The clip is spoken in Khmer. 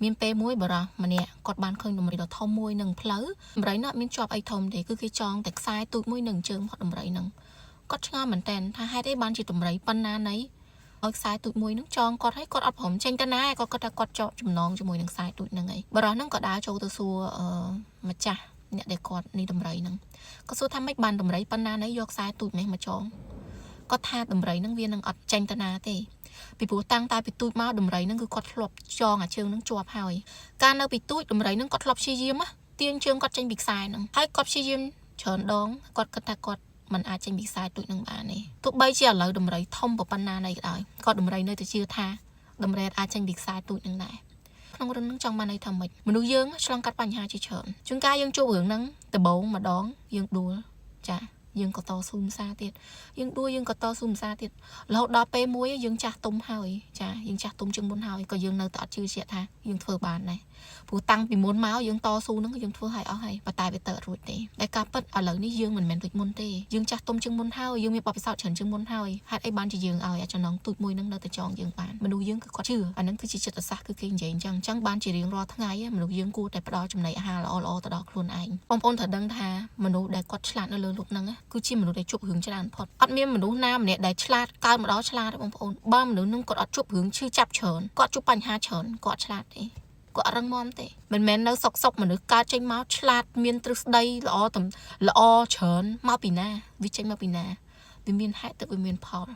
មានពេលមួយបារោះម្នាក់គាត់បានឃើញដំរីដ៏ធំមួយនឹងផ្លូវដំរីនោះមានជាប់អីធំទេគឺគេចងតែខ្សែទូចមួយនឹងជើងផុតដំរីនឹងគាត់ឆ្ងល់មែនតើថាហេតុអីបានជាដំរីប៉ុណ្ណាណីឲ្យខ្សែទូចមួយនឹងចងគាត់ឲ្យគាត់អត់ព្រមចេញទៅណាគាត់គាត់ថាគាត់ជាប់ចំណងជាមួយនឹងខ្សែទូចហ្នឹងឯងបារោះហ្នឹងក៏ដើរចូលទៅសួរម្ចាស់អ្នកដែលគាត់នេះដំរីហ្នឹងក៏សួរថាម៉េចបានដំរីប៉ុណ្ណាណីយកខ្សែទូចនេះមកចងគាត់ថាដំរីហ្នឹងវានឹងអត់ចេញទៅណាទេពីព្រោះតាំងតែពីទូចមកដំរីហ្នឹងគឺគាត់ធ្លាប់ចងអាជើងហ្នឹងជាប់ហើយកាលនៅពីទូចដំរីហ្នឹងគាត់ធ្លាប់ព្យាយាមទាញជើងគាត់ចេញពីខ្សែហ្នឹងហើយគាត់ព្យាយាមច្រើនដងគាត់គិតថាគាត់มันអាចចេញពីខ្សែទូចនឹងបានទេទោះបីជាឥឡូវដំរីធំប៉ុណ្ណាណីក៏ដោយក៏ដំរីនៅតែជឿថាដំរីអាចចេញពីខ្សែទូចនឹងដែរក្នុងរឿងហ្នឹងចង់បានន័យថាម៉េចមនុស្សយើងឆ្លងកាត់បញ្ហាជាច្រើនជួនកាលយើងជួបរឿងហ្នឹងដំបូងម្ដងយើងដួលចាយើងក៏តស៊ូម្សាទៀតយើងដួលយើងក៏តស៊ូម្សាទៀតរហូតដល់ពេលមួយយើងចាស់ទុំហើយចាយើងចាស់ទុំជាងមុនហើយក៏យើងនៅតែអត់ជឿជាក់ថាយើងធ្វើបានដែរព្រោះតាំងពីមុនមកយើងតស៊ូហ្នឹងយើងធ្វើឲ្យអស់ហើយប៉ុន្តែវាទៅរួចទេតែការពិតឥឡូវនេះយើងមិនមែនដូចមុនទេយើងចាស់ទុំជាងមុនហើយយើងមានបទពិសោធន៍ច្រើនជាងមុនហើយហេតុអីបានជាយើងឲ្យអាចចំណងទូចមួយហ្នឹងនៅតែចងយើងបានមនុស្សយើងគឺគាត់ជឿអាហ្នឹងគឺជាចិត្តសាស្ត្រគឺគេនិយាយអញ្ចឹងបានជារៀងរាល់ថ្ងៃមនុស្សយើងគួរតែផ្ដល់ចំណីអាហារល្អៗទៅដល់ខ្លួនឯងបងប្អូនត្រូវដឹងថាមនុស្សដែលគាត់ឆ្លាតនៅលើโลกហ្នឹងគឺជាមនុស្សដែលជួបរឿងច្រើនផុតអត់មានមនុស្សណាម្នាក់ដែលឆ្លាតកើតម្ដងឆ្លាតទេបងប្អូនបើមនុស្សហ្នឹងគាត់អត់ជួបរឿងឈឺចាប់ច្រើនគាត់ជួបបញ្ហាច្រើនគាត់ឆ្លាតទេគាត់រឹងមាំទេមិនមែននៅសុកមនុស្សកើតចេញមកឆ្លាតមានទ្រឹស្ដីល្អច្រើនមកពីណាវាចេញមកពីណាវាមានហេតុទៅវាមានផល